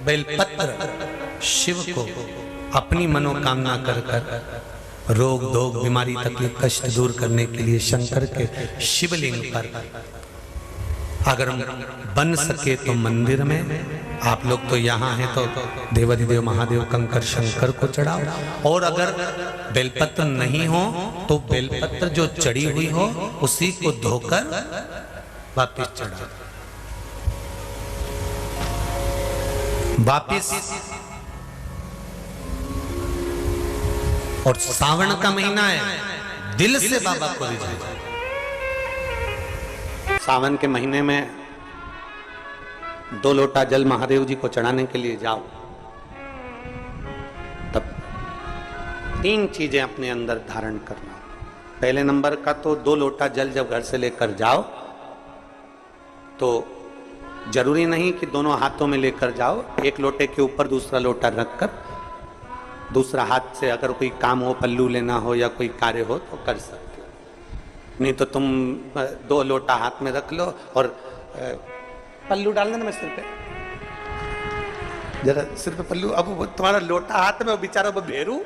बेलपत्र शिव को अपनी मनोकामना कर कर रोग दोग बीमारी तकलीफ कष्ट दूर करने के लिए शंकर के शिवलिंग पर अगर बन सके तो मंदिर में, आप लोग तो यहाँ हैं तो देवाधिदेव महादेव कंकर शंकर को चढ़ाओ, और अगर बेलपत्र नहीं हो तो बेलपत्र जो चढ़ी हुई हो उसी को धोकर वापिस चढ़ाओ। वापिस। और सावन का महीना है, दिल से बाबा को रिझाओ। सावन के महीने में 2 लोटा जल महादेव जी को चढ़ाने के लिए जाओ, तब 3 चीजें अपने अंदर धारण करना। पहले नंबर का तो 2 लोटा जल जब घर से लेकर जाओ तो जरूरी नहीं कि दोनों हाथों में लेकर जाओ, एक लोटे के ऊपर दूसरा लोटा रखकर दूसरा हाथ से अगर कोई काम हो, पल्लू लेना हो या कोई कार्य हो तो कर सकते हो। नहीं तो तुम 2 लोटा हाथ में रख लो और पल्लू डाल देना सिर पे, जरा सिर पे पल्लू। अब वो तुम्हारा लोटा हाथ में, बेचारा वो भेरू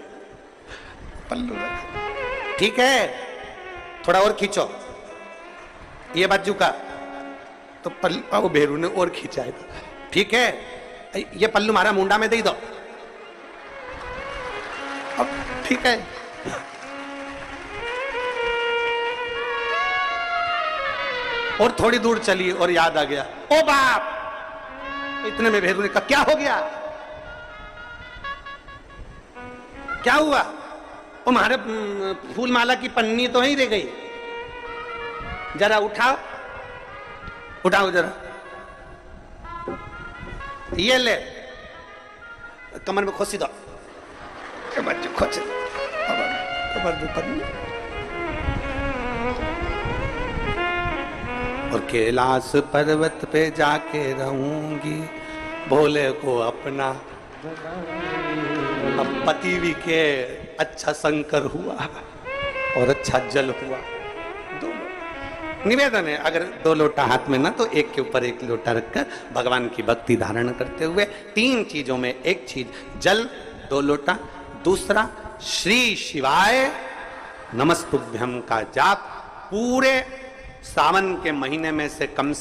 पल्लू रख, ठीक है, थोड़ा और खींचो ये बाजू का, तो पल्लू वो भेरू ने और खींचा है, ठीक है, ये पल्लू हमारा मुंडा में दे दो, अब ठीक है। और थोड़ी दूर चली और याद आ गया, ओ बाप, इतने में भेरू ने कहा क्या हो गया, क्या हुआ? वो हमारे फूल माला की पन्नी तो ही रह गई, जरा उठाओ, उठाओ जरा, ये ले, कमर में खोसी दो, कमर में खोसी दो, कमर में पन्नी। और कैलाश पर्वत पे जाके रहूंगी भोले को अपना। अब पति भी के अच्छा शंकर हुआ और अच्छा जल हुआ। निवेदन है, अगर 2 लोटा हाथ में ना तो एक के ऊपर एक लोटा रखकर भगवान की भक्ति धारण करते हुए 3 चीजों में एक चीज जल 2 लोटा, दूसरा श्री शिवाय नमस्तुभ्यम का जाप पूरे सावन के महीने में से कम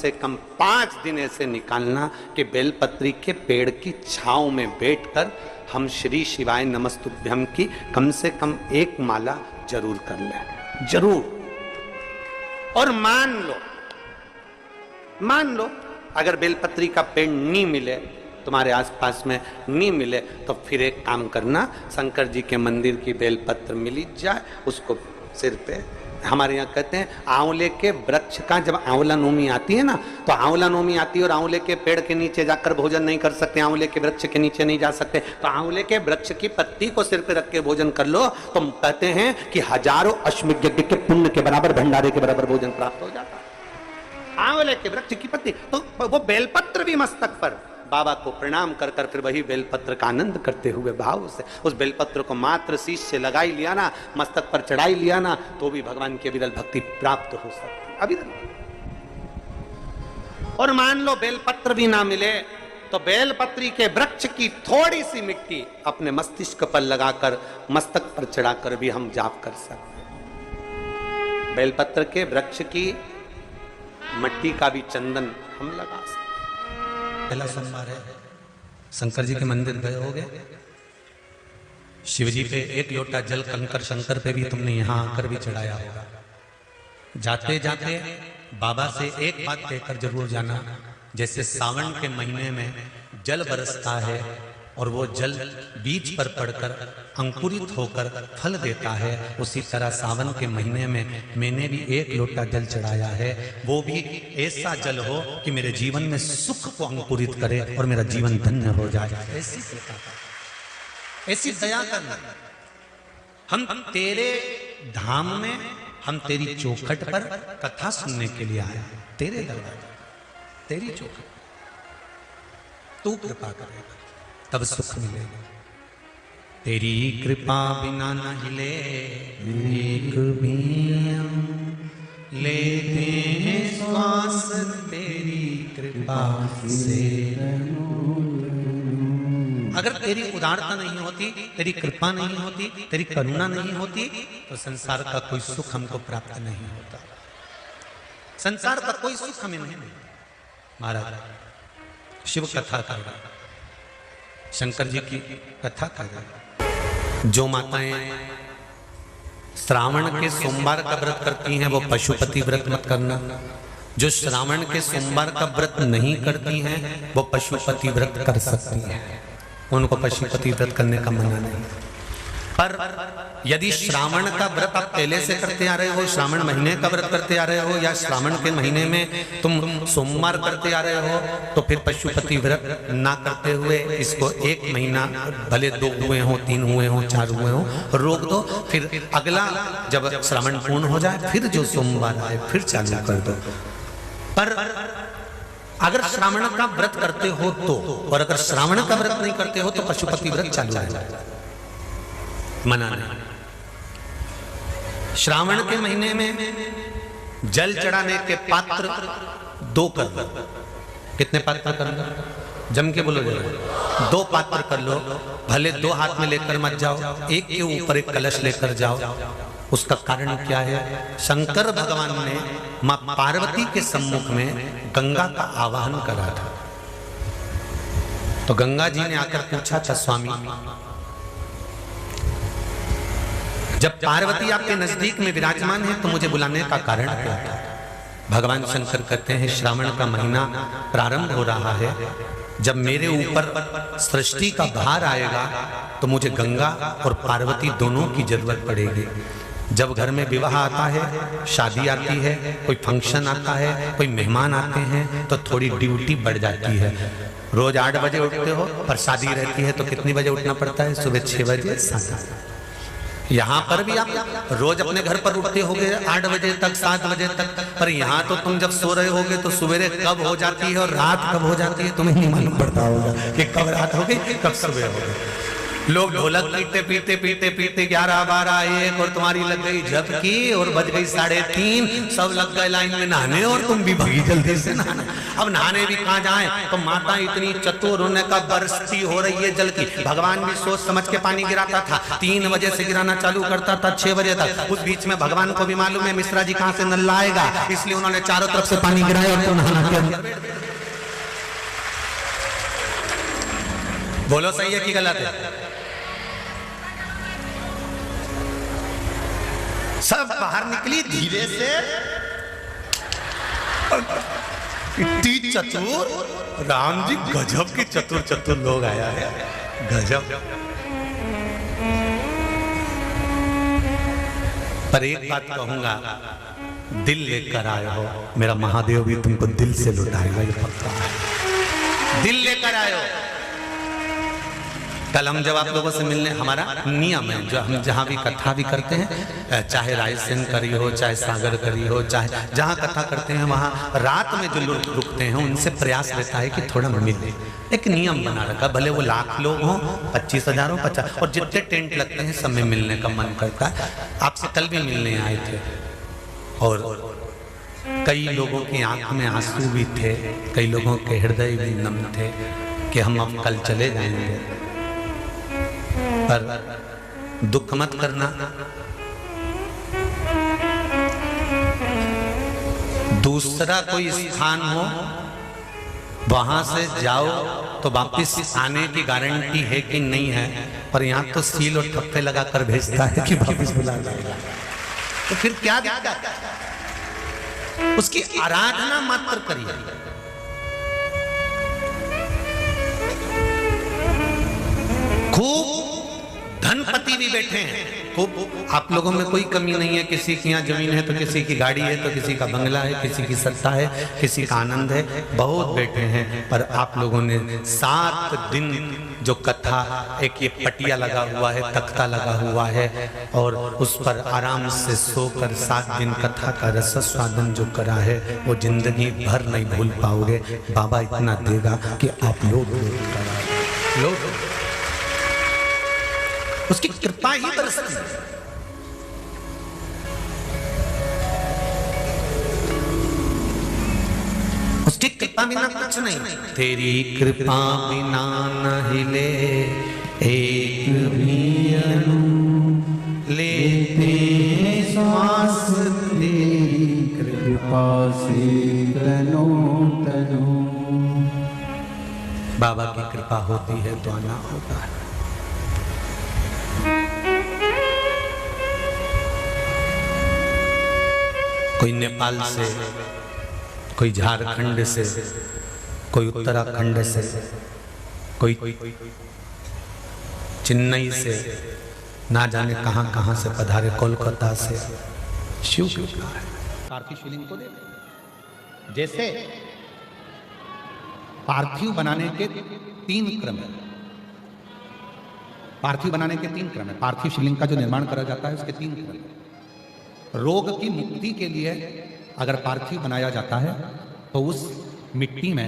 5 दिन ऐसे निकालना कि बेलपत्री के पेड़ की छांव में बैठकर हम श्री शिवाय नमस्तुभ्यम की कम से कम 1 माला जरूर कर लें, जरूर। और मान लो अगर बेलपत्री का पेड़ नहीं मिले, तुम्हारे आसपास में नहीं मिले, तो फिर एक काम करना, शंकर जी के मंदिर की बेलपत्र मिली जाए, उसको सिर पे, हमारे यहाँ कहते हैं आंवले के वृक्ष का, जब आंवला नवमी आती है ना, तो आंवला नवमी आती है और आंवले के पेड़ के नीचे जाकर भोजन नहीं कर सकते, आंवले के वृक्ष के नीचे नहीं जा सकते, तो आंवले के वृक्ष की पत्ती को सिर पे रख के भोजन कर लो, तो कहते हैं कि हजारों अश्वमेध यज्ञ के पुण्य के बराबर, भंडारे के बराबर भोजन प्राप्त हो जाता है। आंवले के वृक्ष की पत्ती, तो वो बेलपत्र भी मस्तक पर बाबा को प्रणाम कर कर फिर वही बेलपत्र का आनंद करते हुए भाव से उस बेलपत्र को मात्र शीश से लगा ही लिया ना, मस्तक पर चढ़ाई लिया ना, तो भी भगवान की अविरल भक्ति प्राप्त हो सकती, अविरल। और मान लो बेलपत्र भी ना मिले तो बेलपत्री के वृक्ष की थोड़ी सी मिट्टी अपने मस्तिष्क पर लगाकर मस्तक पर चढ़ाकर भी हम जाप कर सकते। बेलपत्र के वृक्ष की मिट्टी का भी चंदन हम लगा सकते। पहला सोमवार है, शंकर जी के मंदिर गए होगे, शिव जी पे 1 लोटा जल कंकर शंकर पे भी तुमने यहाँ आकर भी चढ़ाया होगा। जाते जाते बाबा से एक बात कहकर जरूर जाना, जैसे सावन के महीने में जल बरसता है और वो जल बीज पर पड़कर अंकुरित होकर फल देता है, उसी तरह सावन के महीने में मैंने भी 1 लोटा जल चढ़ाया है, वो भी ऐसा जल हो कि मेरे जीवन में सुख को अंकुरित करे और मेरा जीवन धन्य हो जाए। ऐसी दया करना। हम तेरे धाम में, हम तेरी चौखट पर कथा सुनने के लिए आए, तेरे दरबार, तेरी चौखट, तू कृपा करेगा तब सुख मिलेगा। तेरी कृपा बिना न हिले एक भी लेते हैं श्वास, तेरी कृपा से अगर तेरी उदारता नहीं होती, तेरी कृपा नहीं होती, तेरी करुणा नहीं होती, तो संसार का कोई सुख हमको प्राप्त नहीं होता। संसार का कोई सुख हमें नहीं मिलता। महाराज शिव कथा कर रहा, शंकर जी की कथा कर रहा। जो माताएं श्रावण के सोमवार का व्रत करती हैं वो पशुपति व्रत मत करना। जो श्रावण के सोमवार का व्रत नहीं करती हैं वो पशुपति व्रत कर सकती हैं, उनको पशुपति व्रत करने का मना नहीं। पर यदि श्रावण का व्रत आप पहले से करते आ रहे हो, श्रावण महीने का व्रत करते आ रहे हो, या श्रावण के महीने में तुम सोमवार करते आ रहे हो, तो फिर पशुपति व्रत ना करते हुए इसको 1 महीना, भले 2 हुए हो, 3 हुए हो, 4 हुए हो, रोक दो। फिर अगला जब श्रावण पूर्ण हो जाए फिर जो सोमवार आए फिर चालू कर दो। पर अगर श्रावण का व्रत करते हो तो, और अगर श्रावण का व्रत नहीं करते हो तो पशुपति व्रत चालू आ जाए, मना नहीं। श्रावण के महीने में जल चढ़ाने के पात्र 2 कर लो। कितने पात्र कर लो? जम के बोलो जरा। 2 पात्र कर लो, भले 2 हाथ में लेकर मत जाओ, एक के ऊपर एक कलश लेकर जाओ। उसका कारण क्या है? शंकर भगवान ने मां पार्वती के सम्मुख में गंगा का आवाहन करा था। तो गंगा जी ने आकर पूछा था, स्वामी जब पार्वती आपके नजदीक में विराजमान है तो मुझे बुलाने का कारण क्या था? भगवान शंकर कहते हैं, श्रावण का महीना प्रारंभ हो रहा है, जब मेरे ऊपर सृष्टि का भार आएगा तो मुझे गंगा और पार्वती दोनों की जरूरत पड़ेगी। जब घर में विवाह आता है, शादी आती है, कोई फंक्शन आता है, कोई मेहमान आते हैं, तो थोड़ी ड्यूटी बढ़ जाती है। रोज 8 बजे उठते हो, पर शादी रहती है तो कितनी बजे उठना पड़ता है? सुबह 6 बजे 7 बजे। यहाँ पर भी आप रोज अपने घर पर उठते होगे 8 बजे तक, 7 बजे तक, पर यहाँ तो तुम जब सो रहे होगे तो सवेरे कब हो जाती है और रात कब हो जाती है तुम्हें नहीं मालूम पड़ता होगा कि कब रात हो गई कब सुबह हो गई। लोग ढोलक पीटते पीटते पीटते पीटते 11, 12, 1 और तुम्हारी लग गई झपकी और बज गई 3:30, सब लग गए लाइन में नहाने और तुम भी भागी जल्दी से नहाने। अब नहाने भी कहाँ जाए? तो माता इतनी चतुर, होने का बरसती हो रही है जल की। भगवान भी सोच समझ के पानी गिराता था, 3 बजे से गिराना चालू करता था 6 बजे तक। उस बीच में भगवान को भी मालूम है मिश्रा जी कहाँ से नल्ला आएगा, इसलिए उन्होंने चारों तरफ से पानी गिराया और तो नहाना के अंदर। बोलो सही है कि गलत है? सब बाहर निकली धीरे से, इतनी चतुर, राम जी गजब के चतुर चतुर लोग आया है, गजब। पर एक बात कहूंगा, दिल लेकर आए हो, मेरा महादेव भी तुमको दिल से लुटाएगा, ये पक्का है। दिल लेकर आए हो। कल हम जब आप लोगों से मिलने, हमारा नियम है, जो हम जहाँ भी कथा भी करते हैं, चाहे रायसेन करी हो, चाहे सागर करी हो, चाहे जहाँ कथा करते हैं वहाँ रात में जो लोग रुकते हैं उनसे प्रयास रहता है कि थोड़ा मिले। एक नियम बना रखा, भले वो 1,00,000 लोग हों, 25,000 हो, 50, और जितने टेंट लगते हैं सब में मिलने का मन करता है। आपसे कल भी मिलने आए थे और कई लोगों की आंख में आंसू भी थे, कई लोगों के हृदय भी नम थे कि हम अब कल चले जाएंगे। पर दुख मत करना, दूसरा कोई स्थान हो वहां से जाओ तो वापिस आने की गारंटी है कि नहीं है, पर यहाँ तो सील और ठप्पे लगाकर भेजता है कि वापिस बुला जाएगा। तो फिर क्या दिक्कत? उसकी आराधना मात्र करिए। खूब धनपति भी बैठे हैं, खूब, आप लोगों में कोई कमी नहीं है। किसी की यहाँ जमीन है तो किसी की गाड़ी है, तो किसी का बंगला है, किसी की सत्ता है, किसी का आनंद है, बहुत बैठे हैं। पर आप लोगों ने 7 दिन जो कथा, एक ये पटिया लगा हुआ है, तख्ता लगा हुआ है, और उस पर आराम से सोकर 7 दिन कथा का रस स्वादन जो करा है वो जिंदगी भर नहीं भूल पाओगे। बाबा इतना देगा कि आप लोग उसकी कृपा ही बरसती है। उसकी कृपा बिना कुछ नहीं। तेरी कृपा बिना न हिले एक भी अणु, लेते श्वास तेरी कृपा से तनो तनो। बाबा की कृपा होती है तो आना होता है। कोई नेपाल से, कोई झारखंड से, कोई उत्तराखंड से, कोई चेन्नई से, ना जाने कहां कहां से पधारे, कोलकाता से। शिव कृपा है। पार्थिव शिवलिंग को देख, जैसे पार्थिव बनाने के 3 क्रम है। पार्थिव बनाने के 3 क्रम है। पार्थिव शिवलिंग का जो निर्माण करा जाता है उसके 3 क्रम है। रोग की मुक्ति के लिए अगर पार्थिव बनाया जाता है तो उस मिट्टी में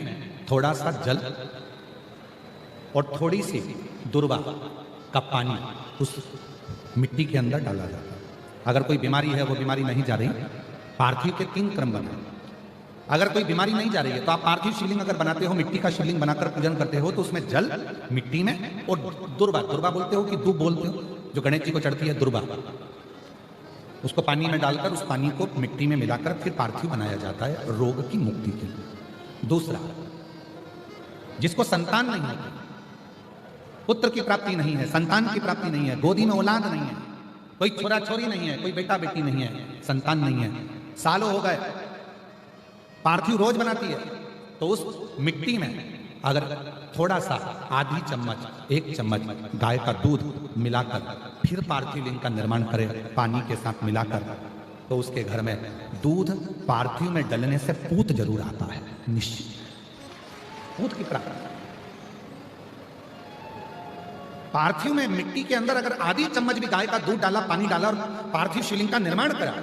थोड़ा सा जल और थोड़ी सी दुर्वा का पानी उस मिट्टी के अंदर डाला जाता है। अगर कोई बीमारी है, वो बीमारी नहीं जा रही, पार्थिव के 3 क्रम बने। अगर कोई बीमारी नहीं जा रही है तो आप पार्थिव शिवलिंग अगर बनाते हो, मिट्टी का शिवलिंग बनाकर पूजन करते हो, तो उसमें जल मिट्टी में और दुर्वा, दुर्वा बोलते हो कि दूब बोलते हो, जो गणेश जी को चढ़ती है दुर्वा, उसको पानी में डालकर उस पानी को मिट्टी में मिलाकर फिर पार्थिव बनाया जाता है रोग की मुक्ति के लिए। दूसरा, जिसको संतान नहीं है, पुत्र की प्राप्ति नहीं है, संतान की प्राप्ति नहीं है, गोदी में औलाद नहीं है, कोई छोरा छोरी नहीं है, कोई बेटा बेटी नहीं है, संतान नहीं है, सालों हो गए, पार्थिव रोज बनाती है, तो उस मिट्टी में अगर थोड़ा सा आधी चम्मच, 1 चम्मच गाय का दूध मिलाकर फिर पार्थिव लिंग का निर्माण करे पानी के साथ मिलाकर, तो उसके घर में दूध पार्थिव में डलने से पूत जरूर आता है, निश्चित पूत की प्राप्ति। पार्थिव में मिट्टी के अंदर अगर आधी चम्मच भी गाय का दूध डाला, पानी डाला और पार्थिव शिवलिंग का निर्माण करा,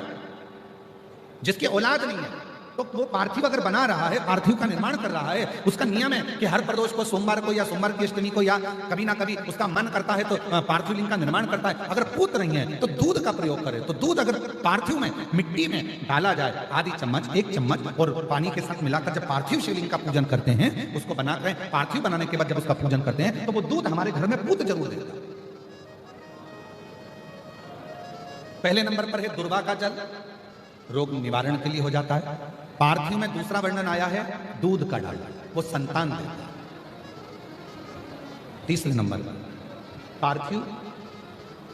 जिसकी औलाद नहीं है, तो वो पार्थिव अगर बना रहा है, पार्थिव का निर्माण कर रहा है, उसका नियम है कि हर प्रदोष को, सोमवार को या सोमवार की अष्टमी को या कभी ना कभी उसका मन करता है तो पार्थिव लिंग का निर्माण करता है। अगर पूत नहीं है तो दूध का प्रयोग करे। तो दूध अगर पार्थिव में मिट्टी में डाला जाए, आधी चम्मच, 1 चम्मच और पानी के साथ मिलाकर जब पार्थिव शिवलिंग का पूजन करते हैं, उसको बनाकर पार्थिव बनाने के बाद जब उसका पूजन करते हैं, तो वो दूध हमारे घर में पूत जरूर देता है। पहले नंबर पर है दुर्वा का जल, रोग निवारण के लिए हो जाता है। पार्थिव में दूसरा वर्णन आया है दूध का डालना, वो संतान देता है। तीसरे नंबर पर पार्थिव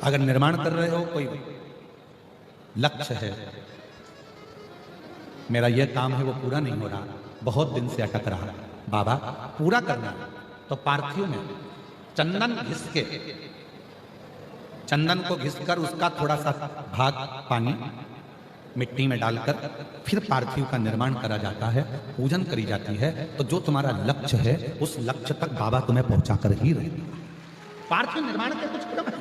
अगर निर्माण कर रहे हो, कोई लक्ष्य है, मेरा यह काम है वो पूरा नहीं हो रहा, बहुत दिन से अटक रहा, बाबा पूरा करना, तो पार्थिव में चंदन घिस के, चंदन को घिसकर उसका थोड़ा सा भाग पानी मिट्टी में डालकर फिर पार्थिव का निर्माण करा जाता है, पूजन करी जाती है। तो जो तुम्हारा लक्ष्य है उस लक्ष्य तक बाबा तुम्हें पहुंचाकर ही रहेगा। पार्थिव निर्माण के कुछ क्रम है।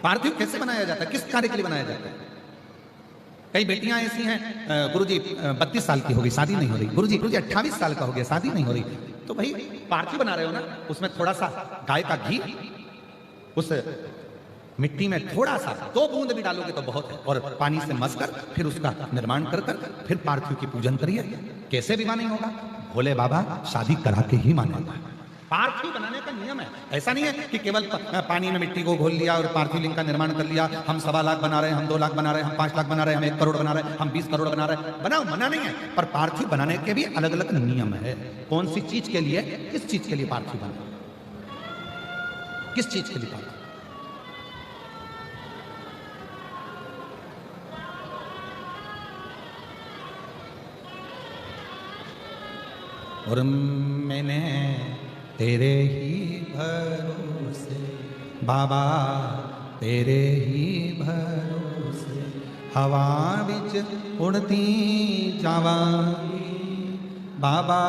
पार्थिव कैसे बनाया जाता है, किस कार्य के लिए बनाया जाता है? कई बेटियां ऐसी हैं, गुरुजी 32 साल की होगी, शादी नहीं हो रही, गुरुजी 28 साल का हो गया, शादी नहीं हो रही। तो भाई पार्थिव बना रहे हो ना, उसमें थोड़ा सा गाय का घी उस मिट्टी में थोड़ा सा 2 बूंद भी डालोगे तो बहुत है, और पानी से मसकर फिर उसका निर्माण कर फिर पार्थिव की पूजन करिए। कैसे विवाह नहीं होगा? भोले बाबा शादी करा के ही मानेगा। पार्थिव बनाने का नियम है। ऐसा नहीं है कि केवल पानी में मिट्टी को घोल लिया और पार्थिव लिंग का निर्माण कर लिया, हम 1.25 लाख बना रहे हैं, हम 2 लाख बना रहे हैं, हम 5 लाख बना रहे हैं, हम 1 करोड़ बना रहे हैं, हम 20 करोड़ बना रहे हैं। बनाओ, मना नहीं है, पर पार्थिव बनाने के भी अलग अलग नियम है। कौन सी चीज के लिए, किस चीज के लिए पार्थिव बना, किस चीज के लिए पार्थिव। और मैंने तेरे ही भरोसे बाबा, तेरे ही भरोसे हवा विच उड़ती जावांगी बाबा,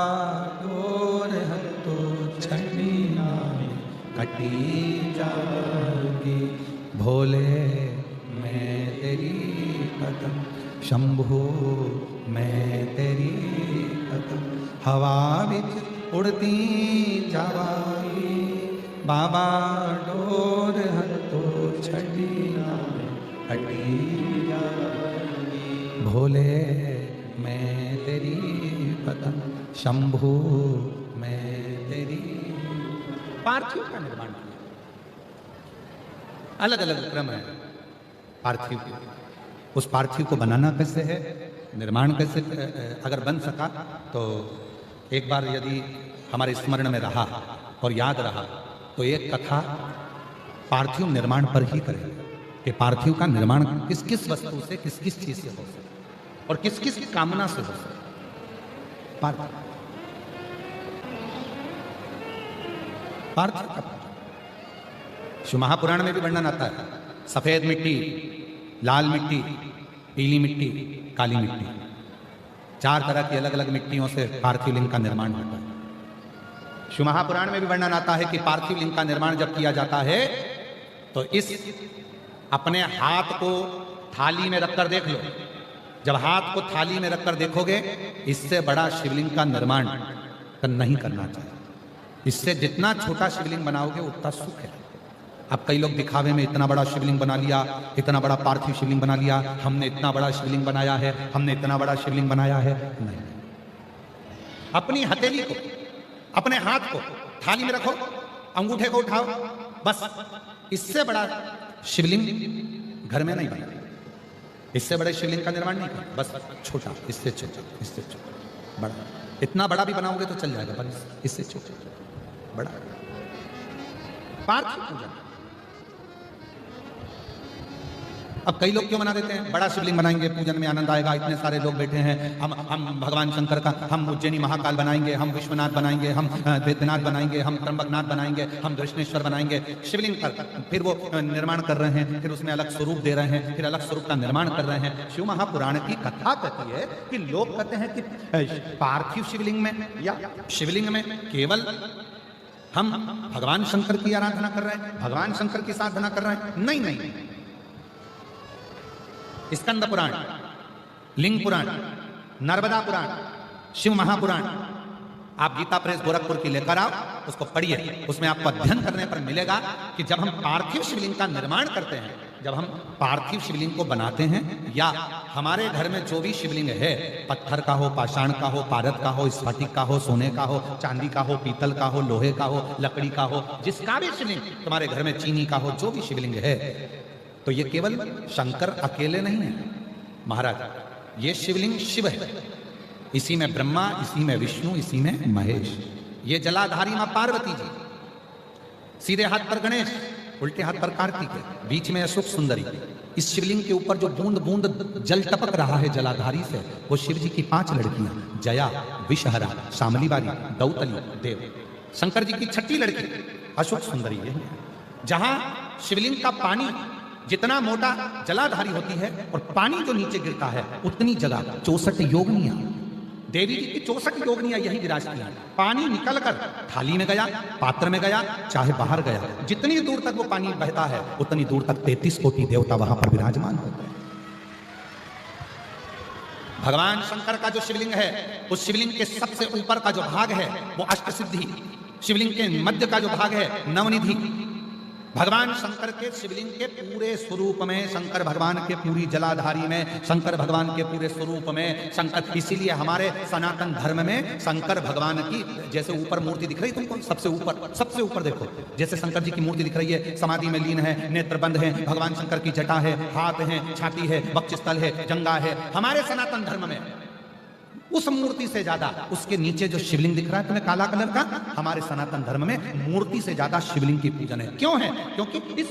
तोर हथो छड़ी नाल कटी जावांगी। भोले मैं तेरी कदम, शंभो मैं तेरी कदम, हवा विच उड़ती जावांगी बाबा डोर हतो छड़ी हटी भोले मैं तेरी पतन शंभू मैं तेरी। पार्थिव का निर्माण किया, अलग अलग क्रम है पार्थिव के। उस पार्थिव को बनाना कैसे है, निर्माण कैसे अगर बन सका तो एक बार यदि हमारे स्मरण में रहा और याद रहा तो एक कथा पार्थिव निर्माण पर ही करें कि पार्थिव का निर्माण किस किस वस्तु से, किस किस चीज से हो सके और किस किस कामना से हो सके। पार्थिव का शिव महापुराण में भी वर्णन आता है। सफेद मिट्टी, लाल मिट्टी, पीली मिट्टी, काली मिट्टी, 4 तरह की अलग अलग मिट्टियों से पार्थिव लिंग का निर्माण होता है। शिव महापुराण में भी वर्णन आता है कि पार्थिव लिंग का निर्माण जब किया जाता है तो इस अपने हाथ को थाली में रखकर देख लो। जब हाथ को थाली में रखकर देखोगे, इससे बड़ा शिवलिंग का निर्माण नहीं करना चाहिए। इससे जितना छोटा शिवलिंग बनाओगे उतना सुख है। अब कई लोग दिखावे में इतना बड़ा शिवलिंग बना लिया, इतना बड़ा पार्थिव शिवलिंग बना लिया, हमने इतना बड़ा शिवलिंग बनाया है, हमने इतना बड़ा शिवलिंग बनाया है। नहीं, अपनी हथेली को, अपने हाथ को थाली में रखो, अंगूठे को उठाओ, बस। इससे बड़ा शिवलिंग घर में नहीं बना, इससे बड़े शिवलिंग का निर्माण नहीं कर, बस छोटा, इससे छोटा, इससे छोटा, बड़ा। इतना बड़ा भी बनाओगे तो चल जाएगा, पर इससे छोटा बड़ा। पार्थिव पूजन अब कई लोग क्यों बना देते हैं, बड़ा शिवलिंग बनाएंगे, पूजन में आनंद आएगा, इतने सारे लोग बैठे हैं, हम भगवान शंकर का, हम उज्जैनी महाकाल बनाएंगे, हम विश्वनाथ बनाएंगे, हम वैद्यनाथ बनाएंगे, हम त्र्यंबकनाथ बनाएंगे, हम दृष्णेश्वर बनाएंगे शिवलिंग पर। फिर वो निर्माण कर रहे हैं, फिर उसमें अलग स्वरूप दे रहे हैं, फिर अलग स्वरूप का निर्माण कर रहे हैं। शिव महापुराण की कथा कहती है कि लोग कहते हैं कि पार्थिव शिवलिंग में या शिवलिंग में केवल हम भगवान शंकर की आराधना कर रहे हैं, भगवान शंकर की साधना कर रहे हैं। नहीं नहीं, स्कंद पुराण, लिंग पुराण, नर्मदा पुराण, शिव महापुराण, आप गीता प्रेस गोरखपुर की लेकर आओ, उसको पढ़िए। उसमें आपको अध्ययन करने पर मिलेगा कि जब हम पार्थिव शिवलिंग का निर्माण करते हैं, जब हम पार्थिव शिवलिंग को बनाते हैं, या हमारे घर में जो भी शिवलिंग है, पत्थर का हो, पाषाण का हो, पारद का हो, स्फटिक का हो, सोने का हो, चांदी का हो, पीतल का हो, लोहे का हो, लकड़ी का हो, जिसका भी शिवलिंग तुम्हारे घर में, चीनी का हो, जो भी शिवलिंग है, तो ये केवल शंकर अकेले नहीं है महाराज, ये शिवलिंग शिव है। इसी में ब्रह्मा, इसी में विष्णु, इसी में महेश। ये जलाधारी मां पार्वती जी, सीधे हाथ पर गणेश, उल्टे हाथ पर कार्तिक है, बीच में अशोक सुंदरी। इस शिवलिंग के ऊपर जो बूंद बूंद जल टपक रहा है जलाधारी से, वो शिव जी की 5 लड़कियां, जया, विषहरा, शामली बारी, दौतली, देव। शंकर जी की 6ठी लड़की अशोक सुंदरी है। जहां शिवलिंग का पानी जितना मोटा जलाधारी होती है और पानी जो नीचे गिरता है, उतनी जगह 64 योगनियां, देवी जी की 64 योगनियां यही विराजती हैं। पानी निकलकर थाली में गया, पात्र में गया, चाहे बाहर गया, जितनी दूर तक वो पानी बहता है, उतनी दूर तक 33 कोटि देवता वहां पर विराजमान होते हैं। भगवान शंकर का जो शिवलिंग है, उस शिवलिंग के सबसे ऊपर का जो भाग है वो अष्टसिद्धि, शिवलिंग के मध्य का जो भाग है नवनिधि। भगवान शंकर के शिवलिंग के पूरे स्वरूप में, शंकर भगवान के पूरी जलाधारी में, शंकर भगवान के पूरे स्वरूप में शंकर। इसीलिए हमारे सनातन धर्म में शंकर भगवान की जैसे ऊपर मूर्ति दिख रही तुमको, सबसे ऊपर देखो, जैसे शंकर जी की मूर्ति दिख रही है, समाधि में लीन है, नेत्र बंद है, भगवान शंकर की जटा है, हाथ है, छाती है, वक्षस्थल है, जंगा है। हमारे सनातन धर्म में उस मूर्ति से ज्यादा, उसके नीचे जो शिवलिंग दिख रहा है तुम्हें काला कलर का, हमारे सनातन धर्म में मूर्ति से ज्यादा शिवलिंग की पूजन है। क्यों है? क्योंकि इस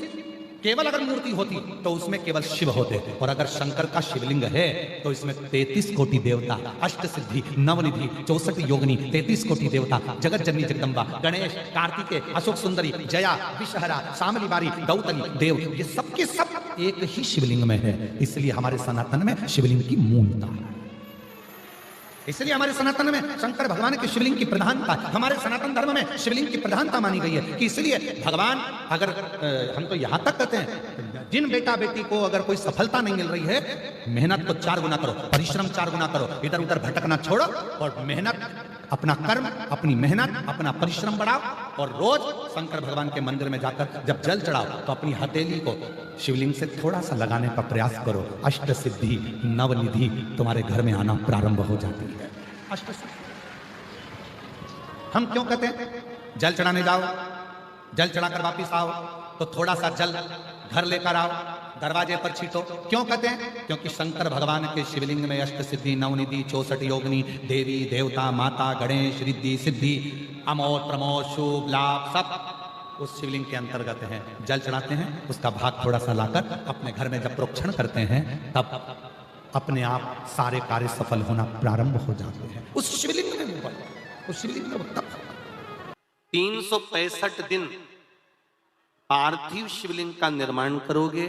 केवल अगर मूर्ति होती तो उसमें केवल शिव होते, और अगर शंकर का शिवलिंग है तो इसमें 33 कोटि देवता, अष्टसिद्धि, नवनिधि, 64 योगिनी, 33 कोटि देवता, जगत जननी जगदम्बा, गणेश, कार्तिकेय, अशोक सुंदरी, जया, विषहरा, शामली बारी, दौतली, देव, ये सबके सब एक ही शिवलिंग में है। इसलिए हमारे सनातन में शिवलिंग की मूलता है। इसलिए हमारे सनातन में शंकर भगवान के शिवलिंग की प्रधानता, हमारे सनातन धर्म में शिवलिंग की प्रधानता मानी गई है कि इसलिए भगवान, अगर हम तो यहां तक कहते हैं, जिन बेटा बेटी को अगर कोई सफलता नहीं मिल रही है, मेहनत को 4 गुना करो, परिश्रम 4 गुना करो, इधर उधर भटकना छोड़ो और मेहनत अपना कर्म, अपनी मेहनत, अपना परिश्रम बढ़ाओ और रोज शंकर भगवान के मंदिर में जाकर जब जल चढ़ाओ तो अपनी हथेली को शिवलिंग से थोड़ा सा लगाने का प्रयास करो। अष्ट सिद्धि नवनिधि तुम्हारे घर में आना प्रारंभ हो जाती है। अष्ट सिद्धि हम क्यों कहते हैं जल चढ़ाने जाओ, जल चढ़ाकर वापिस आओ तो थोड़ा सा जल घर लेकर आओ, दरवाजे पर छीटो। क्यों कहते हैं? क्योंकि शंकर भगवान के शिवलिंग में अष्ट सिद्धि नवनिधि 64 योगिनी देवी देवता माता गणेश रिद्धि सिद्धि अमोद प्रमोद शुभ लाभ सब उस शिवलिंग के अंतर्गत है। जल चढ़ाते हैं, उसका भाग थोड़ा सा लाकर अपने घर में जब प्रोक्षण करते हैं तब अपने आप सारे कार्य सफल होना प्रारंभ हो जाते हैं। उस शिवलिंग में उस शिवलिंग में 365 दिन पार्थिव शिवलिंग का निर्माण करोगे,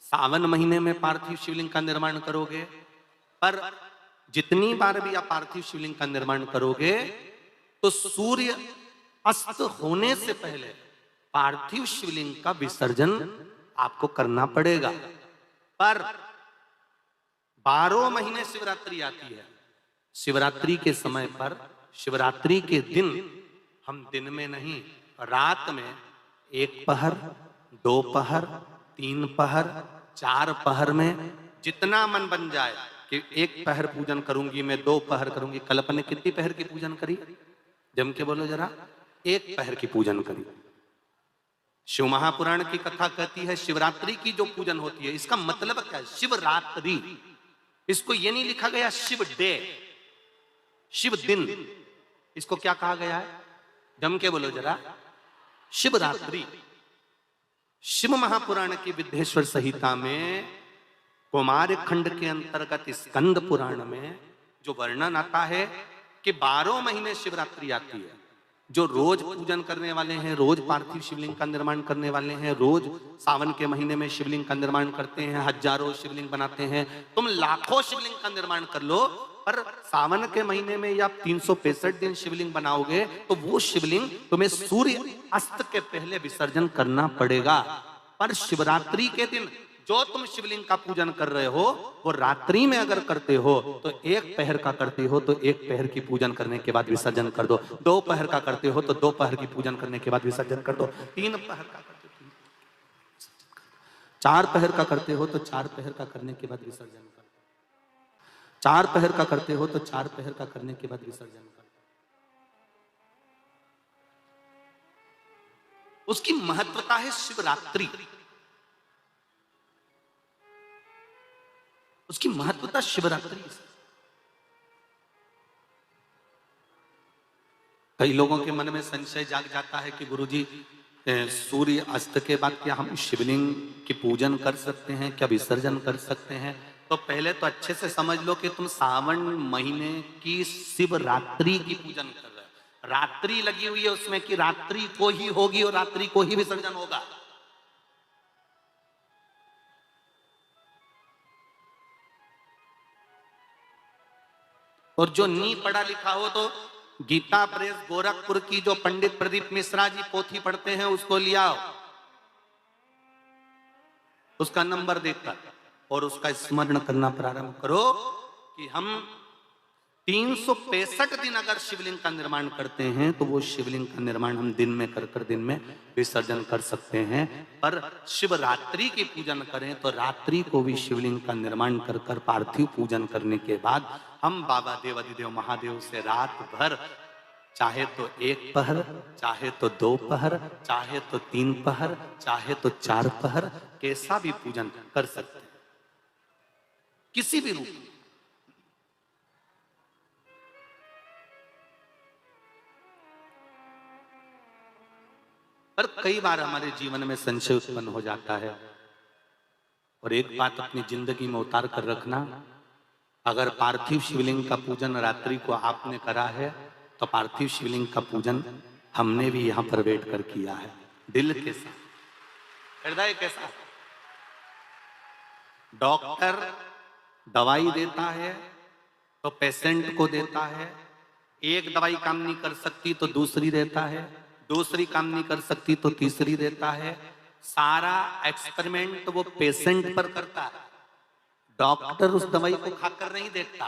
सावन महीने में पार्थिव शिवलिंग का निर्माण करोगे, पर जितनी बार भी आप पार्थिव शिवलिंग का निर्माण करोगे तो सूर्य अस्त होने से पहले पार्थिव शिवलिंग का विसर्जन आपको करना पड़ेगा। पर 12 महीने शिवरात्रि आती है। शिवरात्रि के समय पर, शिवरात्रि के दिन हम दिन में नहीं, रात में 1 पहर, 2 पहर, 3 पहर, 4 पहर में जितना मन बन जाए कि 1 पहर पूजन करूंगी मैं, 2 पहर करूंगी। कल अपन ने कितनी पहर की पूजन करी? जम के बोलो जरा। 1 पहर की पूजन करी। शिव महापुराण की कथा कहती है शिवरात्रि की जो पूजन होती है, इसका मतलब क्या है? शिवरात्रि, इसको ये नहीं लिखा गया शिव डे, शिव दिन। इसको क्या कहा गया है? जम के बोलो जरा। शिवरात्रि। शिव महापुराण की विद्येश्वर संहिता में कुमार खंड के अंतर्गत स्कंद पुराण में जो वर्णन आता है कि 12 महीने शिवरात्रि आती है। जो रोज पूजन करने वाले हैं, रोज पार्थिव शिवलिंग का निर्माण करने वाले हैं, रोज सावन के महीने में शिवलिंग का निर्माण करते हैं, हजारों शिवलिंग बनाते हैं। तुम लाखों शिवलिंग का निर्माण कर लो, पर सावन के महीने में या 365 दिन शिवलिंग बनाओगे तो वो शिवलिंग तुम्हें सूर्य अस्त के पहले विसर्जन करना पड़ेगा। पर शिवरात्रि के दिन जो तुम शिवलिंग का पूजन कर रहे हो वो रात्रि में अगर करते हो तो 1 पहर का करते हो तो 1 पहर की पूजन करने के बाद विसर्जन कर दो। 2 पहर का करते हो तो 2 पहर की पूजन करने के बाद विसर्जन कर दो। 3 पहर का करते हो, 4 पहर का करते हो तो 4 पहर का करने के बाद विसर्जन कर दो। 4 पहर का करते हो तो 4 पहर का करने के बाद विसर्जन कर दो। उसकी महत्वता है शिवरात्रि। उसकी महत्वता शिवरात्रि। कई लोगों के मन में संशय जाग जाता है कि गुरुजी सूर्य अस्त के बाद क्या हम शिवलिंग की पूजन कर सकते हैं, क्या विसर्जन कर सकते हैं? तो पहले तो अच्छे से समझ लो कि तुम सावन महीने की शिवरात्रि की पूजन कर रहे हो। रात्रि लगी हुई है उसमें कि रात्रि को ही होगी और रात्रि को ही विसर्जन होगा। और जो नी पढ़ा लिखा हो तो गीता प्रेस गोरखपुर की जो पंडित प्रदीप मिश्रा जी पोथी पढ़ते हैं उसको लिया, उसका नंबर देखकर और उसका स्मरण करना प्रारंभ करो कि हम 365 दिन अगर शिवलिंग का निर्माण करते हैं तो वो शिवलिंग का निर्माण हम दिन में कर दिन में विसर्जन कर सकते हैं। पर शिवरात्रि की पूजन करें तो रात्रि को भी शिवलिंग का निर्माण कर पार्थिव पूजन करने के बाद हम बाबा देवाधिदेव महादेव से रात भर चाहे तो 1 पहर, चाहे तो 2 पहर, चाहे तो 3 पहर, चाहे तो 4 पहर, कैसा भी पूजन कर सकते हैं, किसी भी रूप में। पर कई बार हमारे जीवन में संशय उत्पन्न हो जाता है। और एक बात अपनी जिंदगी में उतार कर रखना, अगर पार्थिव शिवलिंग का पूजन रात्रि को आपने करा है तो पार्थिव शिवलिंग का पूजन हमने भी यहां पर बैठ कर किया है, दिल के साथ, हृदय के साथ। डॉक्टर दवाई देता है तो पेशेंट को देता है, एक दवाई काम नहीं कर सकती तो दूसरी देता है, दूसरी काम नहीं कर सकती तो तीसरी देता है। सारा एक्सपेरिमेंट वो पेशेंट पर करता है, डॉक्टर उस दवाई को खाकर नहीं देखता।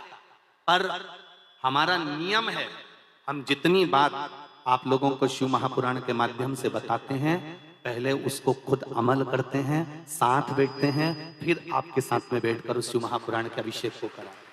पर हमारा नियम है हम जितनी बात आप लोगों को शिव महापुराण के माध्यम से बताते हैं, पहले उसको खुद अमल करते हैं, साथ बैठते हैं, फिर आपके साथ में बैठकर उस शिव महापुराण के अभिषेक को कराते हैं।